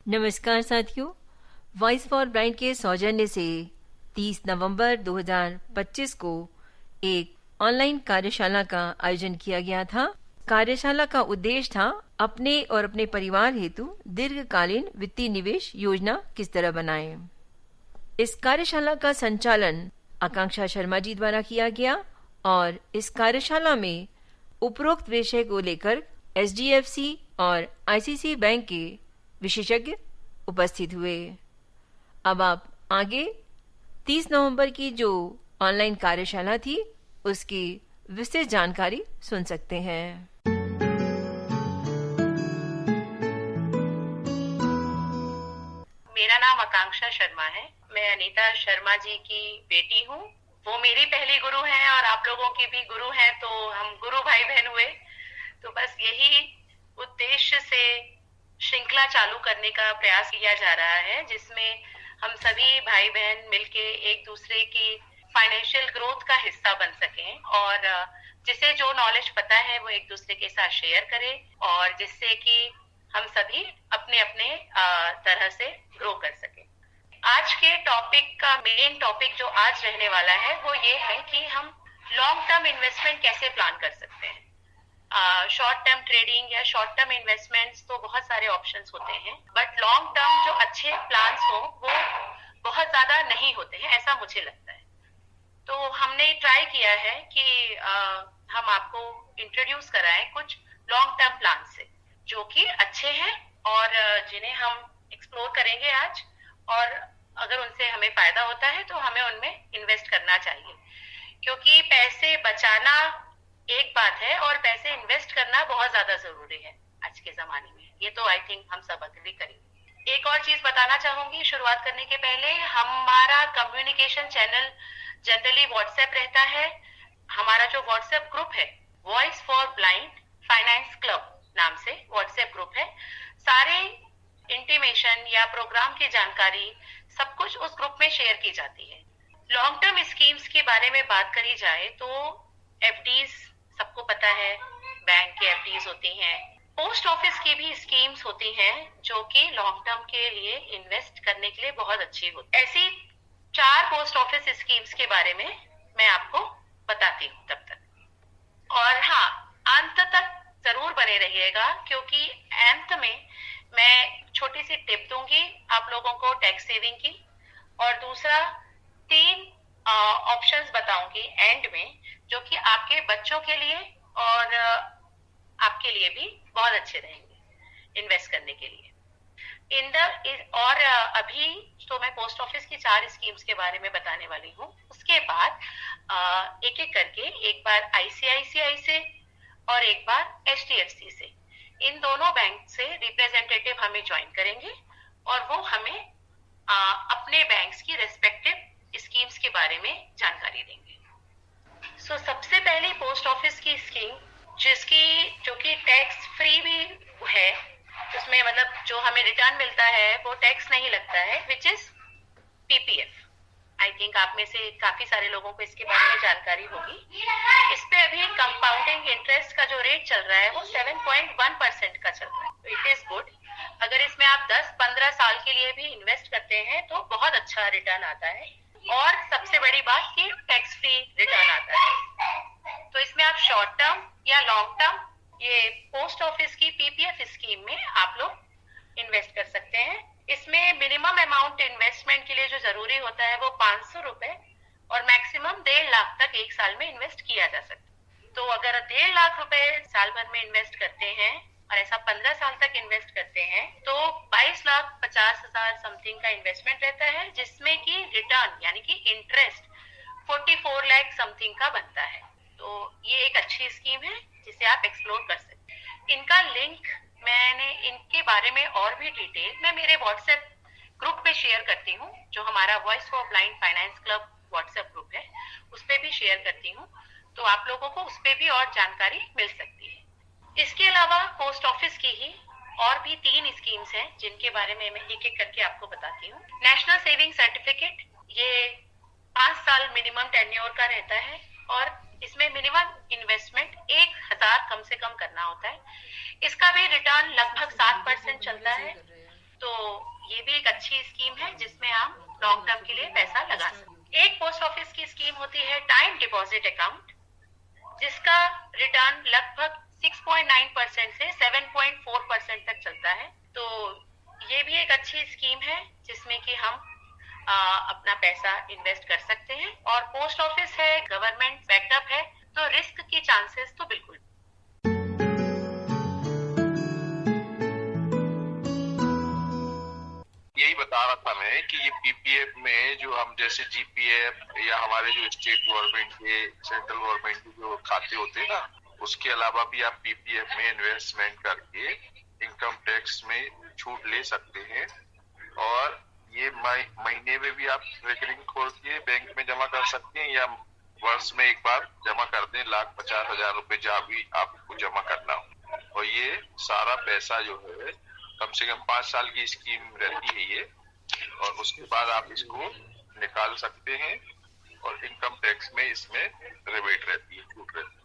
नमस्कार साथियों, voice for blind के सौजन्य से 30 नवंबर 2025 को एक ऑनलाइन कार्यशाला का आयोजन किया गया था। कार्यशाला का उद्देश्य था अपने और अपने परिवार हेतु दीर्घकालीन वित्तीय निवेश योजना किस तरह बनाएं। इस कार्यशाला का संचालन आकांक्षा शर्मा जी द्वारा किया गया और इस कार्यशाला में उपरोक्त विषय को लेकर HDFC और ICICI बैंक के विशेषज्ञ उपस्थित हुए। अब आप आगे 30 नवंबर की जो ऑनलाइन कार्यशाला थी उसकी विस्तृत जानकारी सुन सकते हैं। मेरा नाम आकांक्षा शर्मा है। मैं अनीता शर्मा जी की बेटी हूँ। वो मेरी पहली गुरु हैं और आप लोगों की भी गुरु हैं, तो हम गुरु भाई बहन हुए। तो बस यही उद्देश्य से श्रृंखला चालू करने का प्रयास किया जा रहा है, जिसमें हम सभी भाई बहन मिलके एक दूसरे की फाइनेंशियल ग्रोथ का हिस्सा बन सकें और जिसे जो नॉलेज पता है वो एक दूसरे के साथ शेयर करें और जिससे कि हम सभी अपने अपने तरह से ग्रो कर सकें। आज के टॉपिक का मेन टॉपिक जो आज रहने वाला है वो ये है कि हम लॉन्ग टर्म इन्वेस्टमेंट कैसे प्लान कर सकते हैं। शॉर्ट टर्म ट्रेडिंग या शॉर्ट टर्म इन्वेस्टमेंट्स तो बहुत सारे ऑप्शंस होते हैं, बट लॉन्ग टर्म जो अच्छे प्लान्स हो वो बहुत ज्यादा नहीं होते हैं, ऐसा मुझे लगता है। तो हमने ट्राई किया है कि हम आपको इंट्रोड्यूस कराएं कुछ लॉन्ग टर्म प्लान से जो कि अच्छे हैं और जिन्हें हम एक्सप्लोर करेंगे आज, और अगर उनसे हमें फायदा होता है तो हमें उनमें इन्वेस्ट करना चाहिए, क्योंकि पैसे बचाना एक बात है और पैसे इन्वेस्ट करना बहुत ज्यादा जरूरी है आज के जमाने में। ये तो आई थिंक हम सब अग्री करेंगे। एक और चीज बताना चाहूंगी शुरुआत करने के पहले, हमारा कम्युनिकेशन चैनल जनरली व्हाट्सएप रहता है। हमारा जो व्हाट्सएप ग्रुप है voice for blind finance club नाम से व्हाट्सएप ग्रुप है। सारे इंटीमेशन या प्रोग्राम की जानकारी सब कुछ उस ग्रुप में शेयर की जाती है। लॉन्ग टर्म स्कीम्स के बारे में बात करी जाए तो FDs सबको पता है, बैंक की FDs होती हैं। पोस्ट ऑफिस की भी स्कीम्स होती हैं जो कि लॉन्ग टर्म के लिए इन्वेस्ट करने के लिए बहुत अच्छी होती है। ऐसी 4 पोस्ट ऑफिस स्कीम्स के बारे में मैं आपको बताती हूँ तब तक। और हाँ, अंत तक जरूर बने रहिएगा, क्योंकि अंत में मैं छोटी सी टिप दूंगी आप लोगों को टैक्स सेविंग की, और दूसरा 3 ऑप्शंस बताऊंगी एंड में जो कि आपके बच्चों के लिए और आपके लिए भी बहुत अच्छे रहेंगे इन्वेस्ट करने के लिए। और अभी तो मैं पोस्ट ऑफिस की 4 स्कीम्स के बारे में बताने वाली हूँ। उसके बाद एक एक करके, एक बार ICICI से और एक बार HDFC से, इन दोनों बैंक से रिप्रेजेंटेटिव हमें ज्वाइन करेंगे और वो हमें अपने बैंक्स की रेस्पेक्टिव स्कीम्स के बारे में जानकारी देंगे। सबसे पहली पोस्ट ऑफिस की स्कीम जो कि टैक्स फ्री भी है, उसमें मतलब जो हमें रिटर्न मिलता है वो टैक्स नहीं लगता है, which is PPF। I think आप में से काफी सारे लोगों को इसके बारे में जानकारी होगी। इस पे अभी कंपाउंडिंग इंटरेस्ट का जो रेट चल रहा है वो 7.1% का चल रहा है। It is good. अगर इसमें आप 10-15 साल के लिए भी इन्वेस्ट करते हैं तो बहुत अच्छा रिटर्न आता है, और सबसे बड़ी बात कि टैक्स फ्री रिटर्न आता है। तो इसमें आप शॉर्ट टर्म या लॉन्ग टर्म ये पोस्ट ऑफिस की PPF स्कीम में आप लोग इन्वेस्ट कर सकते हैं। इसमें मिनिमम अमाउंट इन्वेस्टमेंट के लिए जो जरूरी होता है वो 500 रुपए और मैक्सिमम 1.5 लाख तक एक साल में इन्वेस्ट किया जा सकता है। तो अगर 1.5 लाख रुपए साल भर में इन्वेस्ट करते हैं और ऐसा 15 साल तक इन्वेस्ट करते हैं तो 22,50,000 समथिंग का इन्वेस्टमेंट रहता है, जिसमें कि रिटर्न यानी कि इंटरेस्ट 44 लाख समथिंग का बनता है। तो ये एक अच्छी स्कीम है जिसे आप एक्सप्लोर कर सकते हैं। इनका लिंक मैंने इनके बारे में और भी डिटेल मैं मेरे व्हाट्सएप ग्रुप पे शेयर करती हूँ, जो हमारा voice for blind finance club WhatsApp group है, उस पे भी शेयर करती हूँ, तो आप लोगों को उस पे भी और जानकारी मिल सकती है। इसके अलावा पोस्ट ऑफिस की ही और भी 3 स्कीम्स हैं जिनके बारे में मैं एक एक करके आपको बताती हूँ। नेशनल सेविंग सर्टिफिकेट, ये 5 साल मिनिमम टेन्योर का रहता है और इसमें मिनिमम इन्वेस्टमेंट 1,000 कम से कम करना होता है। इसका भी रिटर्न लगभग 7% चलता है। तो ये भी एक अच्छी स्कीम है जिसमें हम लॉन्ग टर्म के लिए पैसा लगा सकते हैं। एक पोस्ट ऑफिस की स्कीम होती है टाइम डिपॉजिट अकाउंट, जिसका रिटर्न लगभग 6.9% से 7.4% तक चलता है। तो ये भी एक अच्छी स्कीम है जिसमें कि हम अपना पैसा इन्वेस्ट कर सकते हैं, और पोस्ट ऑफिस है, गवर्नमेंट बैकअप है, तो रिस्क की चांसेस तो बिल्कुल। यही बता रहा था मैं कि ये पीपीएफ में जो हम जैसे जीपीएफ या हमारे जो स्टेट गवर्नमेंट के, सेंट्रल गवर्नमेंट के जो खाते होते हैं ना, उसके अलावा भी आप पीपीएफ में इन्वेस्टमेंट करके इनकम टैक्स में छूट ले सकते हैं। और ये महीने में भी आप रिकरिंग खोल के बैंक में जमा कर सकते हैं, या वर्ष में एक बार जमा कर दें, 1,50,000 रुपए जहाँ भी आपको जमा करना हो। और ये सारा पैसा जो है कम से कम 5 साल की स्कीम रहती है ये, और उसके बाद आप इसको निकाल सकते हैं, और इनकम टैक्स में इसमें रिबेट रहती है, छूट रहती है।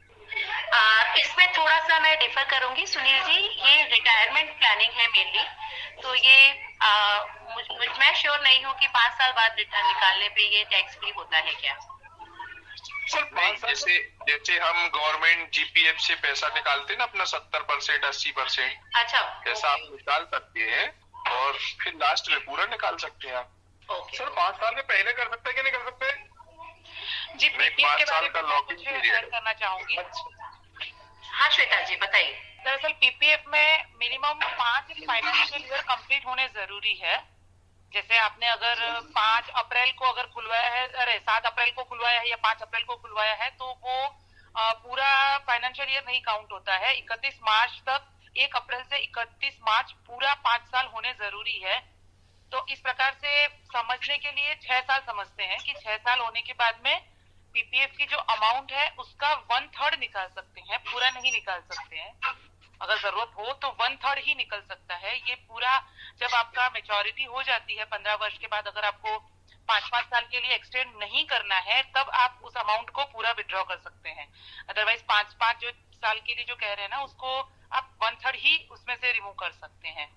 इसमें थोड़ा सा मैं डिफर करूंगी सुनील जी, ये रिटायरमेंट प्लानिंग है मेनली, तो ये मैं श्योर नहीं हूँ कि 5 साल बाद रिटर्न निकालने पे ये टैक्स फ्री होता है क्या? नहीं, जैसे हम गवर्नमेंट जीपीएफ से पैसा निकालते हैं ना अपना 70%, 80%, अच्छा, ऐसा आप निकाल सकते हैं, और फिर लास्ट में पूरा निकाल सकते हैं आप। सर 5 साल में पहले कर सकते हैं कि नहीं कर सकते? जी, पीपीएफ के बारे में मैं कुछ शेयर करना चाहूंगी। हाँ श्वेता जी बताइए। दरअसल पीपीएफ में मिनिमम 5 फाइनेंशियल ईयर कंप्लीट होने जरूरी है। जैसे आपने अगर 5 अप्रैल को अगर खुलवाया है, 7 अप्रैल को खुलवाया है या 5 अप्रैल को खुलवाया है, तो वो पूरा फाइनेंशियल ईयर नहीं काउंट होता है। 31 मार्च तक, 1 अप्रैल से 31 मार्च पूरा 5 साल होने जरूरी है। तो इस प्रकार से समझने के लिए 6 साल समझते हैं कि 6 साल होने के बाद में पीपीएफ की जो अमाउंट है उसका 1/3 निकाल सकते हैं, पूरा नहीं निकाल सकते हैं। अगर जरूरत हो तो 1/3 ही निकल सकता है। ये पूरा जब आपका मेच्योरिटी हो जाती है 15 वर्ष के बाद, अगर आपको 5-5 साल के लिए एक्सटेंड नहीं करना है, तब आप उस अमाउंट को पूरा विड्रॉ कर सकते हैं। अदरवाइज 5-5 जो साल के लिए जो कह रहे हैं ना, उसको आप 1/3 ही उसमें से रिमूव कर सकते हैं।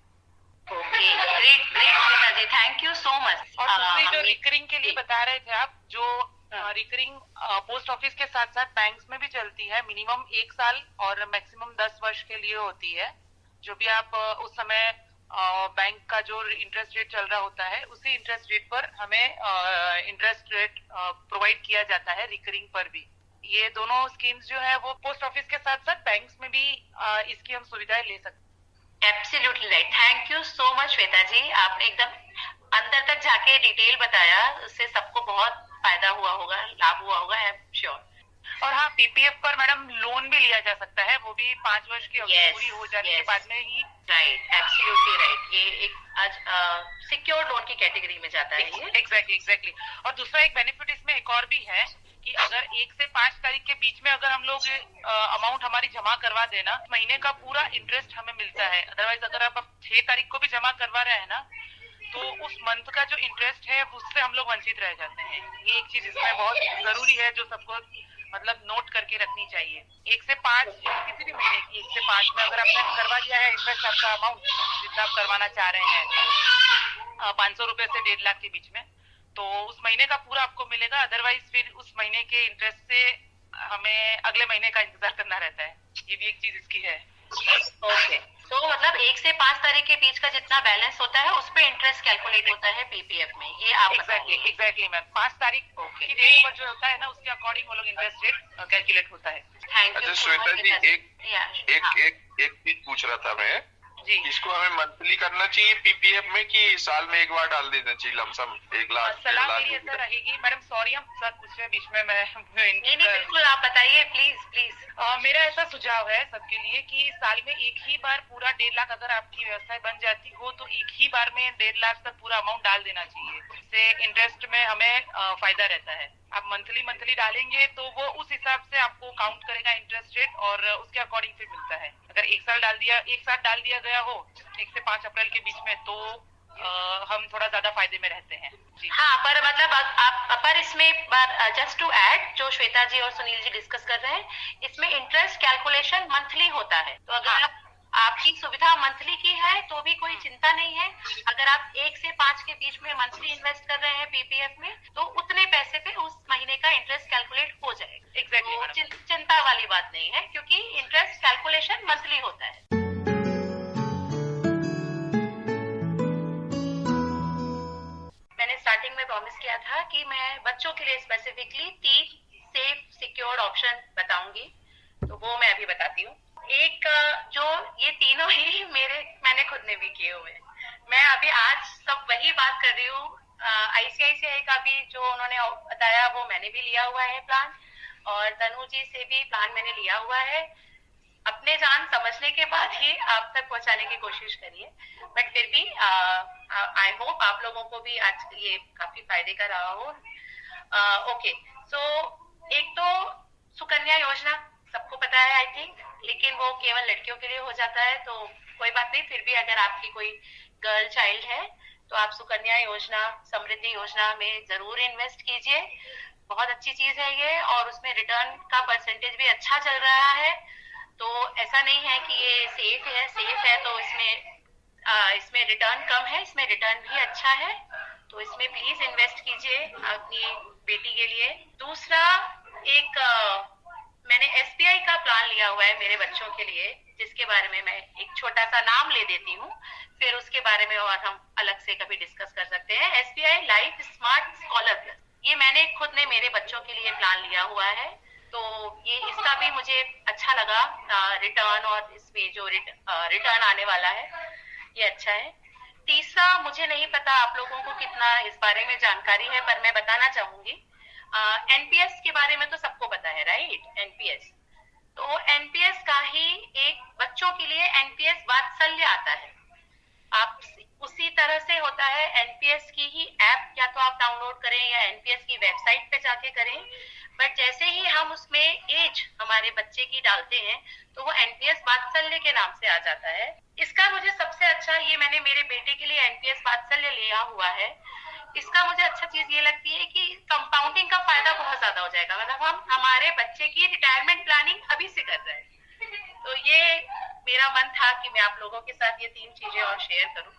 Okay, great great Shweta ji, thank you so much. और दूसरी जो रिकरिंग के लिए बता रहे थे आप, जो रिकरिंग पोस्ट ऑफिस के साथ साथ बैंक्स में भी चलती है, मिनिमम 1 साल और मैक्सिमम 10 वर्ष के लिए होती है। जो भी आप उस समय बैंक का जो इंटरेस्ट रेट चल रहा होता है, उसी इंटरेस्ट रेट पर हमें इंटरेस्ट रेट प्रोवाइड किया जाता है रिकरिंग पर भी। ये दोनों स्कीम्स जो है वो पोस्ट ऑफिस के साथ साथ बैंक्स में भी इसकी हम सुविधाएं ले सकते हैं। Absolutely right, thank you so much Shweta ji, आपने एकदम अंदर तक जाके डिटेल बताया, उससे सबको बहुत फायदा हुआ होगा, लाभ हुआ होगा, आई एम श्योर। और हाँ, पीपीएफ पर मैडम लोन भी लिया जा सकता है, वो भी 5 वर्ष की अवधि पूरी हो जाने के बाद में ही। राइट, एब्सोल्युटली राइट, ये एक आज सिक्योर्ड लोन की कैटेगरी में जाता है ये। एग्जैक्टली। और दूसरा एक बेनिफिट इसमें एक और भी है कि अगर 1 से 5 तारीख के बीच में अगर हम लोग अमाउंट हमारी जमा करवा देना, महीने का पूरा इंटरेस्ट हमें मिलता है। अदरवाइज अगर आप 6 तारीख को भी जमा करवा रहे हैं ना, तो उस मंथ का जो इंटरेस्ट है उससे हम लोग वंचित रह जाते हैं। ये एक चीज इसमें बहुत जरूरी है, जो सबको मतलब नोट करके रखनी चाहिए। 1 से 5 किसी भी महीने की 1 से 5 में अगर आपने करवा दिया है इन्वेस्ट, आपका अमाउंट जितना आप करवाना चाह रहे हैं 500 रुपए से 1.5 लाख के बीच में, तो उस महीने का पूरा आपको मिलेगा। अदरवाइज फिर उस महीने के इंटरेस्ट से हमें अगले महीने का इंतजार करना रहता है। ये भी एक चीज इसकी है। ओके, तो मतलब 1 से 5 तारीख के बीच का जितना बैलेंस होता है उस पे इंटरेस्ट कैलकुलेट होता है पीपीएफ में, ये आप एग्जैक्टली मैम। 5 तारीख की डेट पर जो होता है ना, उसके अकॉर्डिंग वो लोग इंटरेस्ट रेट कैलकुलेट होता है। Thank you. श्वेता जी, एक चीज पूछ रहा था मैं, इसको हमें मंथली करना चाहिए पीपीएफ में कि साल में एक बार डाल देना चाहिए लमसम 1 लाख? सलाह मेरी ऐसा रहेगी मैडम, सॉरी हम सर पूछ रहे बीच में, मैं नहीं बिल्कुल आप बताइए, प्लीज। मेरा ऐसा सुझाव है सबके लिए कि साल में एक ही बार पूरा 1.5 लाख अगर आपकी व्यवस्था बन जाती हो, तो एक ही बार में 1.5 लाख तक पूरा अमाउंट डाल देना चाहिए। इससे इंटरेस्ट में हमें फायदा रहता है। आप मंथली डालेंगे तो वो उस हिसाब से आपको काउंट करेगा इंटरेस्ट रेट, और उसके अकॉर्डिंग फिर मिलता है। अगर एक साथ डाल दिया गया हो 1 से 5 अप्रैल के बीच में, तो हम थोड़ा ज्यादा फायदे में रहते हैं जी। हाँ, पर मतलब पर इसमें जस्ट टू ऐड, जो श्वेता जी और सुनील जी डिस्कस कर रहे हैं, इसमें इंटरेस्ट कैलकुलेशन मंथली होता है। तो अगर आपकी सुविधा मंथली की है तो भी कोई चिंता नहीं है। अगर आप 1 से 5 के बीच में मंथली इन्वेस्ट कर रहे हैं पीपीएफ में तो उतने पैसे पे उस महीने का इंटरेस्ट कैलकुलेट हो जाएगा। एग्जैक्टली चिंता वाली बात नहीं है क्योंकि इंटरेस्ट कैलकुलेशन मंथली होता है। मैंने स्टार्टिंग में प्रॉमिस किया था कि मैं बच्चों के लिए स्पेसिफिकली 3 सेफ सिक्योर्ड ऑप्शन बताऊंगी, तो वो मैं अभी बताती हूँ। एक जो ये तीनों ही मैंने खुद ने भी किए हुए। मैं अभी आज सब वही बात कर रही हूँ। आईसीआईसीआई का भी जो उन्होंने बताया वो मैंने भी लिया हुआ है प्लान, और तनु जी से भी प्लान मैंने लिया हुआ है। अपने जान समझने के बाद ही आप तक पहुंचाने की कोशिश करिए, बट फिर भी आई होप आप लोगों को भी आज ये काफी फायदे का रहा हो। ओके, सो एक तो सुकन्या योजना सबको पता है आई थिंक, लेकिन वो केवल लड़कियों के लिए हो जाता है, तो कोई बात नहीं। फिर भी अगर आपकी कोई गर्ल चाइल्ड है तो आप सुकन्या योजना, समृद्धि योजना में जरूर इन्वेस्ट कीजिए। बहुत अच्छी चीज है ये, और उसमें रिटर्न का परसेंटेज भी अच्छा चल रहा है। तो ऐसा नहीं है कि ये सेफ है तो इसमें रिटर्न कम है, इसमें रिटर्न भी अच्छा है। तो इसमें प्लीज इन्वेस्ट कीजिए अपनी बेटी के लिए। दूसरा, एक मैंने एसबीआई का प्लान लिया हुआ है मेरे बच्चों के लिए, जिसके बारे में मैं एक छोटा सा नाम ले देती हूँ, फिर उसके बारे में और हम अलग से कभी डिस्कस कर सकते हैं। SBI life smart scholar plus, ये मैंने खुद ने मेरे बच्चों के लिए प्लान लिया हुआ है। तो ये इसका भी मुझे अच्छा लगा रिटर्न, और इसमें जो रिटर्न आने वाला है ये अच्छा है। तीसरा, मुझे नहीं पता आप लोगों को कितना इस बारे में जानकारी है, पर मैं बताना चाहूंगी। एनपीएस के बारे में तो सबको पता है, राइट? एनपीएस, तो एनपीएस का ही एक बच्चों के लिए एनपीएस वात्सल्य आता है। आप उसी तरह से होता है, एनपीएस की ही ऐप या तो आप डाउनलोड करें या एनपीएस की वेबसाइट पे जाके करें, बट जैसे ही हम उसमें एज हमारे बच्चे की डालते हैं तो वो एनपीएस वात्सल्य के नाम से आ जाता है। इसका मुझे सबसे अच्छा, ये मैंने मेरे बेटे के लिए एनपीएस वात्सल्य लिया हुआ है, इसका मुझे अच्छा चीज ये लगती है कि कंपाउंडिंग का फायदा बहुत ज्यादा हो जाएगा। मतलब हम हमारे बच्चे की रिटायरमेंट प्लानिंग अभी से कर रहे हैं। तो ये मेरा मन था कि मैं आप लोगों के साथ ये 3 चीजें और शेयर करूं।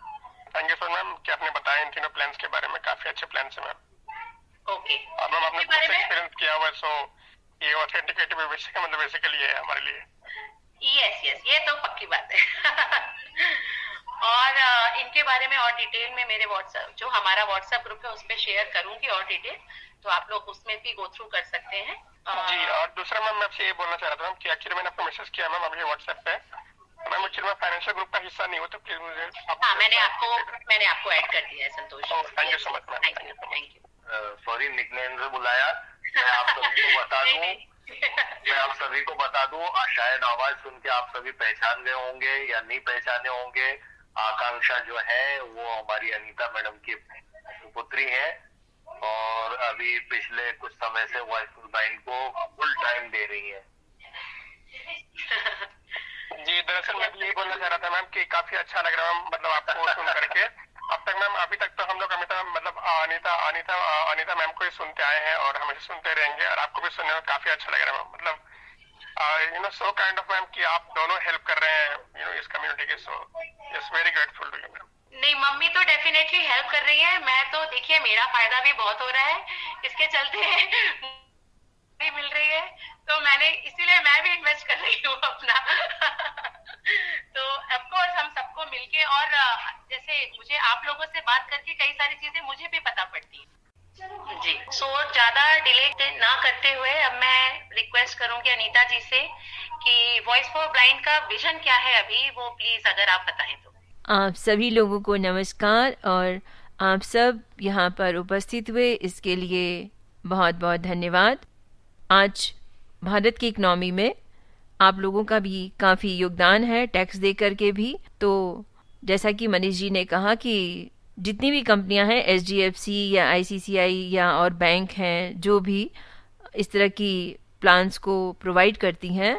थैंक यू सर मैम कि आपने बताया इन तीनों प्लान्स के बारे में, काफी अच्छे प्लान है मैम। ओके, और मैम आपने कुछ एक्सपीरियंस किया हुआ है, सो ये ऑथेंटिकेटिव मतलब बेसिकली है हमारे लिए। यस, ये तो पक्की बात है। और इनके बारे में और डिटेल में मेरे व्हाट्सएप, जो हमारा व्हाट्सएप ग्रुप है, उस पर शेयर करूंगी और डिटेल, तो आप लोग उसमें भी गो थ्रू कर सकते हैं। जी, और दूसरा मैम मैं आपसे ये बोलना चाह रहा था कि एक्चुअली मैंने आपको मैसेज किया मैम अभी व्हाट्सएप पे। मैम एक्चुअली मैं फाइनेंशियल ग्रुप का हिस्सा नहीं हूँ, तो प्लीज मुझे मैंने आपको ऐड कर दिया है Santosh. Thank you so much ma'am, thank you. Sorry, nickname से बुलाया। मैं आप सभी को बता दूं, शायद आवाज सुन के आप सभी पहचान गए होंगे या नहीं पहचाने होंगे। आकांक्षा जो है वो हमारी अनीता मैडम की पुत्री है, और अभी पिछले कुछ समय से वॉइस फुल ब्राइंड को फुल टाइम दे रही है। जी, दरअसल मैं भी यही बोलना चाह रहा था मैम कि काफी अच्छा लग रहा है मतलब आपको सुन करके। अब तक मैम, अभी तक तो हम लोग अनीता मैम को ही सुनते आए हैं और हमेशा सुनते रहेंगे, और आपको भी सुनने में काफी अच्छा लग रहा है मैम। मतलब सो काइंड ऑफ मैम कि आप दोनों हेल्प कर रहे हैं इस कम्युनिटी के, so it's very grateful to you ma'am. नहीं, मम्मी तो डेफिनेटली हेल्प कर रही है। मैं तो देखिए, मेरा फायदा भी बहुत हो रहा है इसके चलते भी मिल रही है, तो मैंने इसीलिए मैं भी इन्वेस्ट कर रही हूँ अपना। तो ऑफकोर्स हम सबको मिलके, और जैसे मुझे आप लोगों से बात करके कई सारी चीजें मुझे भी पता पड़ती है। जी, सो ज्यादा डिले ना करते हुए अब मैं रिक्वेस्ट करूंगी अनीता जी से कि वॉइस फॉर ब्लाइंड का विजन क्या है अभी, वो प्लीज अगर आप बताएं तो। आप सभी लोगों को नमस्कार, और आप सब यहाँ पर उपस्थित हुए इसके लिए बहुत बहुत धन्यवाद। आज भारत की इकनॉमी में आप लोगों का भी काफ़ी योगदान है, टैक्स दे करके भी। तो जैसा कि मनीष जी ने कहा कि जितनी भी कंपनियां हैं, एचडीएफसी या आईसीसीआई या और बैंक हैं, जो भी इस तरह की प्लान्स को प्रोवाइड करती हैं,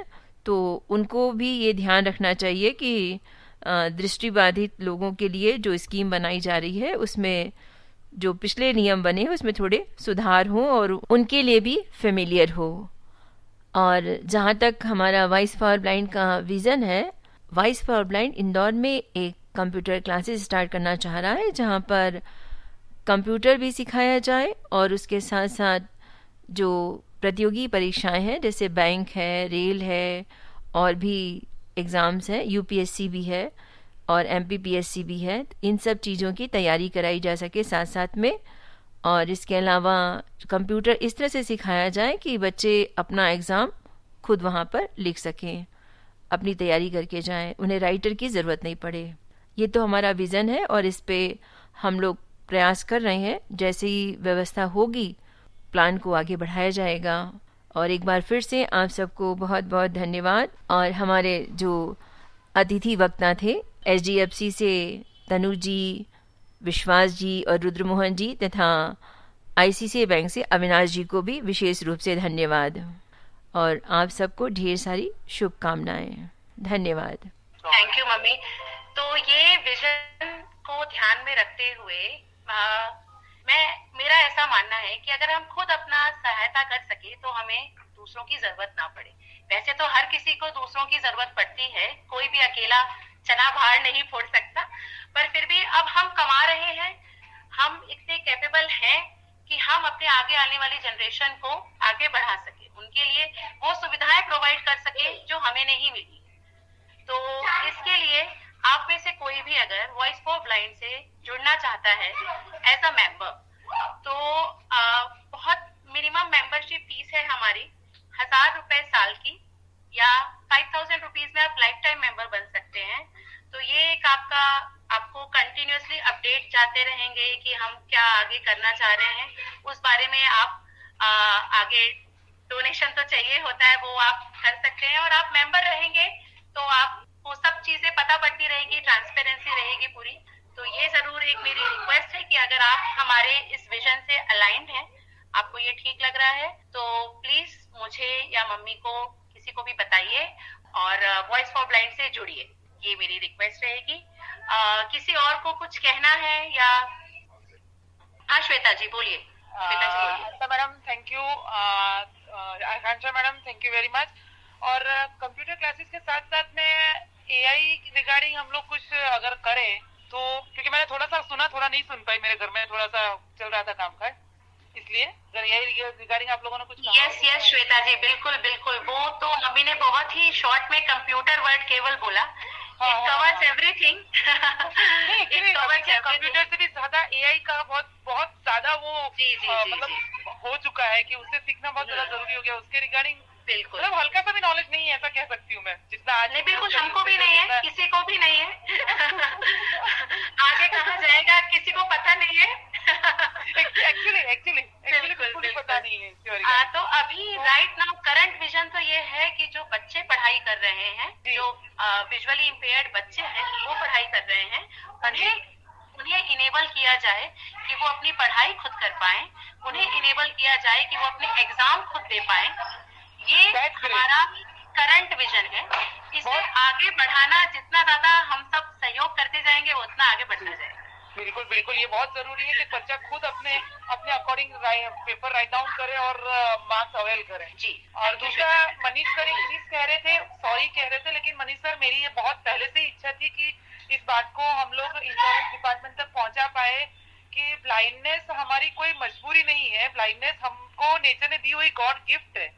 तो उनको भी ये ध्यान रखना चाहिए कि दृष्टिबाधित लोगों के लिए जो स्कीम बनाई जा रही है उसमें जो पिछले नियम बने हैं उसमें थोड़े सुधार हो और उनके लिए भी फेमिलियर हो। और जहाँ तक हमारा वॉइस फॉर ब्लाइंड का विज़न है, वॉइस फॉर ब्लाइंड इंदौर में एक कंप्यूटर क्लासेस स्टार्ट करना चाह रहा है, जहाँ पर कंप्यूटर भी सिखाया जाए और उसके साथ साथ जो प्रतियोगी परीक्षाएं हैं जैसे बैंक है, रेल है और भी एग्ज़ाम्स हैं, यूपीएससी भी है और एमपीपीएससी भी है, इन सब चीज़ों की तैयारी कराई जा सके साथ साथ में। और इसके अलावा कंप्यूटर इस तरह से सिखाया जाए कि बच्चे अपना एग्ज़ाम खुद वहाँ पर लिख सकें, अपनी तैयारी करके जाएं, उन्हें राइटर की ज़रूरत नहीं पड़े। ये तो हमारा विज़न है और इस पे हम लोग प्रयास कर रहे हैं। जैसे ही व्यवस्था होगी प्लान को आगे बढ़ाया जाएगा। और एक बार फिर से आप सबको बहुत बहुत धन्यवाद। और हमारे जो अतिथि वक्ता थे एचडीएफसी से तनु जी, विश्वास जी और रुद्रमोहन जी तथा आईसीआईसीआई बैंक से अविनाश जी को भी विशेष रूप से धन्यवाद और आप सबको ढेर सारी शुभकामनाएं। धन्यवाद। Thank you mummy. तो ये विजन को ध्यान में रखते हुए मेरा ऐसा मानना है कि अगर हम खुद अपना सहायता कर सके तो हमें दूसरों की जरूरत ना पड़े। वैसे तो हर किसी को दूसरों की जरूरत पड़ती है, कोई भी अकेला चना बाहर नहीं फोड़ सकता, पर फिर भी अब हम कमा रहे हैं, हम इतने कैपेबल हैं कि हम अपने आगे आने वाली जनरेशन को आगे बढ़ा सके, उनके लिए वो सुविधाएं प्रोवाइड कर सके जो हमें नहीं मिली। तो इसके लिए आप में से कोई भी अगर वॉइस फॉर ब्लाइंड से जुड़ना चाहता है एज अ मेंबर, तो बहुत मिनिमम मेंबरशिप फीस है हमारी 1000 रुपए साल की, या 5000 रुपीज में आप लाइफ टाइम मेंबर बन सकते हैं। तो ये एक आपको कंटिन्यूअसली अपडेट जाते रहेंगे कि हम क्या आगे करना चाह रहे हैं, उस बारे में आप आगे डोनेशन तो चाहिए होता है, वो आप कर सकते हैं। और आप मेंबर रहेंगे तो आपको सब चीजें पता पड़ती रहेगी, ट्रांसपेरेंसी रहेगी पूरी। तो ये जरूर एक मेरी रिक्वेस्ट है कि अगर आप हमारे इस विजन से अलाइंड हैं, आपको ये ठीक लग रहा है, तो प्लीज मुझे या मम्मी को किसी को भी बताइए और वॉइस फॉर ब्लाइंड से जुड़िए, ये मेरी रिक्वेस्ट रहेगी। किसी और को कुछ कहना है या? हाँ श्वेता जी बोलिए। Madam thank you, Akanksha madam thank you very much. और कंप्यूटर क्लासेस के साथ साथ में एआई रिगार्डिंग हम लोग कुछ अगर करें तो, क्योंकि मैंने थोड़ा सा सुना, थोड़ा नहीं सुन पाई, मेरे घर में थोड़ा सा चल रहा था काम काज, इसलिए अगर एआई रिगार्डिंग आप लोगों ने कुछ यस श्वेता जी बिल्कुल बिल्कुल, वो तो मम्मी ने बहुत ही शॉर्ट में कंप्यूटर वर्ड केवल बोला, इट कवर्स एवरीथिंग। कंप्यूटर से भी ज्यादा एआई का बहुत ज्यादा वो मतलब हो चुका है कि उससे सीखना बहुत ज्यादा जरूरी हो गया। उसके रिगार्डिंग बिल्कुल मतलब हल्का सा भी नॉलेज नहीं है, ऐसा कह सकती हूँ मैं, जितना आज नहीं, बिल्कुल हमको भी नहीं है, किसी को भी नहीं है। आगे कहाँ जाएगा किसी को पता नहीं है। एक्चुअली पता नहीं है। तो अभी राइट नाउ करंट विजन तो ये है कि जो बच्चे पढ़ाई कर रहे हैं, जो विजुअली इम्पेयर्ड बच्चे हैं, वो पढ़ाई कर रहे हैं, उन्हें इनेबल किया जाए कि वो अपनी पढ़ाई खुद कर पाए, उन्हें इनेबल किया जाए कि वो अपने एग्जाम खुद दे पाए। ये हमारा करंट विजन है। इसे आगे बढ़ाना, जितना ज्यादा हम सब सहयोग करते जाएंगे उतना आगे बढ़ना जाएगा। बिल्कुल बिल्कुल, ये बहुत जरूरी है कि बच्चा खुद अपने अकॉर्डिंग पेपर राइट डाउन करे और मार्क्स अवेल करे जी। और दूसरा, मनीष सर एक चीज कह रहे थे, सॉरी कह रहे थे, लेकिन मनीष सर मेरी ये बहुत पहले से इच्छा थी कि इस बात को हम लोग इंश्योरेंस डिपार्टमेंट तक पहुंचा पाए कि ब्लाइंडनेस हमारी कोई मजबूरी नहीं है, ब्लाइंडनेस हमको नेचर ने दी हुई गॉड गिफ्ट है।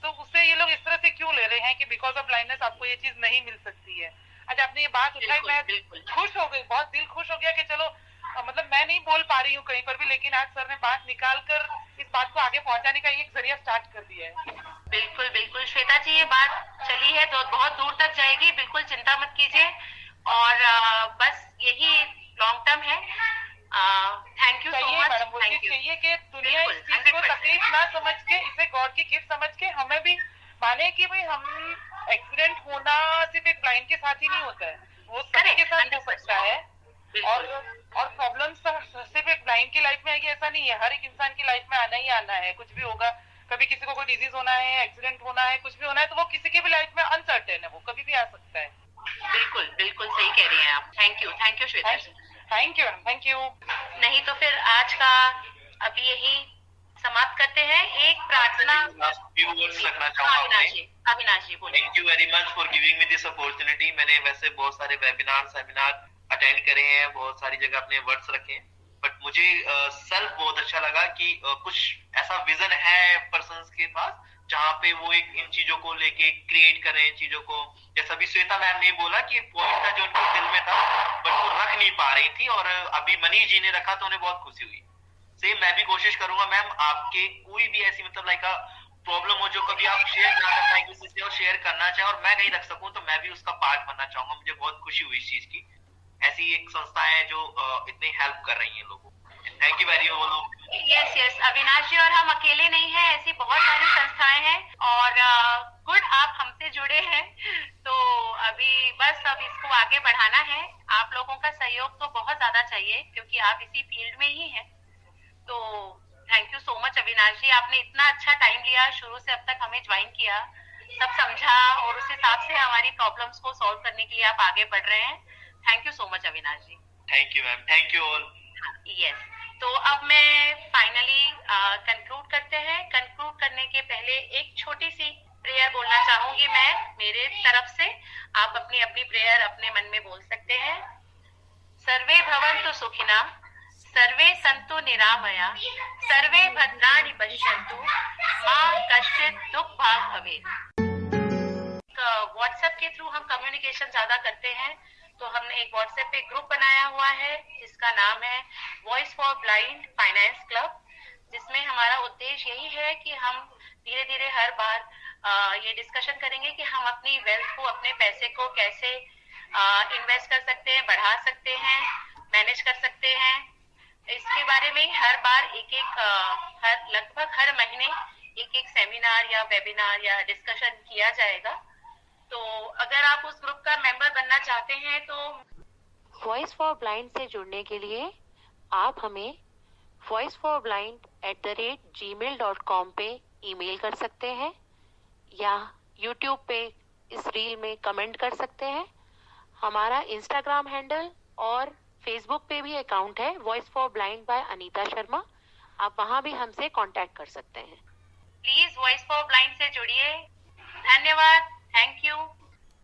तो उससे ये लोग इस तरह से क्यों ले रहे हैं कि बिकॉज ऑफ ब्लाइंडनेस आपको ये चीज नहीं मिल सकती है। आज आपने ये बात उठाई, मैं खुश हो गई, बहुत दिल खुश हो गया कि चलो मतलब मैं नहीं बोल पा रही हूँ कहीं पर भी, लेकिन आज सर ने बात निकाल कर इस बात को आगे पहुंचाने का एक जरिया स्टार्ट कर दिया है। बिल्कुल बिल्कुल श्वेता जी, ये बात चली है तो बहुत दूर तक जाएगी, बिल्कुल चिंता मत कीजिए। और बस यही लॉन्ग टर्म है। Thank you so much. Madam चाहिए कि दुनिया इस चीज को तकलीफ ना समझ के, इसे गॉड की गिफ्ट समझ के हमें भी माने कि भाई हम एक्सीडेंट होना सिर्फ एक ब्लाइंड के साथ ही नहीं होता है, वो सभी के साथ हो सकता है। और प्रॉब्लम्स सिर्फ एक ब्लाइंड की लाइफ में आएगी ऐसा नहीं है, हर एक इंसान की लाइफ में आना ही आना है, कुछ भी होगा। कभी किसी को कोई डिजीज होना है, एक्सीडेंट होना है, कुछ भी होना है, तो वो किसी की भी लाइफ में अनसर्टेन है, वो कभी भी आ सकता है। बिल्कुल बिल्कुल सही कह रही हैं आप। Thank you Shweta ji. Thank you. नहीं तो फिर आज का अभी यही समाप्त करते हैं। एक प्रार्थना। अविनाश जी बोलिए। Thank you very much for giving me this opportunity. मैंने वैसे बहुत सारे वेबिनार सेमिनार अटेंड करे हैं, बहुत सारी जगह अपने वर्ड्स रखे हैं, बट मुझे सेल्फ बहुत अच्छा लगा कि कुछ ऐसा विजन है पर्सन्स के पास जहाँ पे वो एक इन चीजों को लेके क्रिएट कर रहे हैं चीजों को। जैसा अभी श्वेता मैम ने बोला कि पॉइंट था जो उनके दिल में था बट वो रख नहीं पा रही थी, और अभी मनीष जी ने रखा तो उन्हें बहुत खुशी हुई। सेम मैं भी कोशिश करूंगा मैम, आपके कोई भी ऐसी मतलब लाइक प्रॉब्लम हो जो कभी आप शेयर ना कर पाए किसी से और शेयर करना चाहे और मैं कहीं रख सकूं तो मैं भी उसका पार्ट बनना चाहूंगा। मुझे बहुत खुशी हुई इस चीज की। ऐसी एक संस्था है जो इतनी हेल्प कर रही है लोगों को। Thank you very much. Yes Avinash ji, और हम अकेले नहीं हैं, ऐसी बहुत सारी संस्थाएं हैं और गुड आप हमसे जुड़े हैं, तो अभी बस अब इसको आगे बढ़ाना है। आप लोगों का सहयोग तो बहुत ज्यादा चाहिए क्योंकि आप इसी फील्ड में ही हैं। तो thank you so much Avinash ji, आपने इतना अच्छा टाइम लिया, शुरू से अब तक हमें ज्वाइन किया, सब समझा और उस हिसाब से हमारी प्रॉब्लम्स को सॉल्व करने के लिए आप आगे बढ़ रहे हैं। Thank you so much Avinash ji. Thank you ma'am, thank you all. Yes, तो अब मैं फाइनली कंक्लूड करते हैं। कंक्लूड करने के पहले एक छोटी सी प्रेयर बोलना चाहूंगी मैं मेरे तरफ से। आप अपनी अपनी प्रेयर अपने मन में बोल सकते हैं। सर्वे भवन्तु सुखिना, सर्वे सन्तु निरामया, सर्वे भद्राणि पश्यन्तु, मा कश्चित् दुःख भाग् भवेत्। व्हाट्सएप के थ्रू हम कम्युनिकेशन ज्यादा करते हैं, तो हमने एक व्हाट्सएप पे ग्रुप बनाया हुआ है जिसका नाम है voice for blind finance club, जिसमें हमारा उद्देश्य यही है कि हम धीरे धीरे हर बार ये डिस्कशन करेंगे कि हम अपनी वेल्थ को, अपने पैसे को कैसे इन्वेस्ट कर सकते हैं, बढ़ा सकते हैं, मैनेज कर सकते हैं। इसके बारे में हर बार लगभग हर महीने एक सेमिनार या वेबिनार या डिस्कशन किया जाएगा। तो अगर आप उस ग्रुप का मेंबर बनना चाहते हैं तो वॉइस फॉर ब्लाइंड से जुड़ने के लिए आप हमें voiceforblind@gmail.com पे ईमेल कर सकते हैं या यूट्यूब पे इस रील में कमेंट कर सकते हैं। हमारा इंस्टाग्राम हैंडल और फेसबुक पे भी अकाउंट है voice for blind by Anita Sharma, आप वहां भी हमसे कांटेक्ट कर सकते हैं। प्लीज वॉइस फॉर ब्लाइंड से जुड़िए। धन्यवाद, थैंक यू।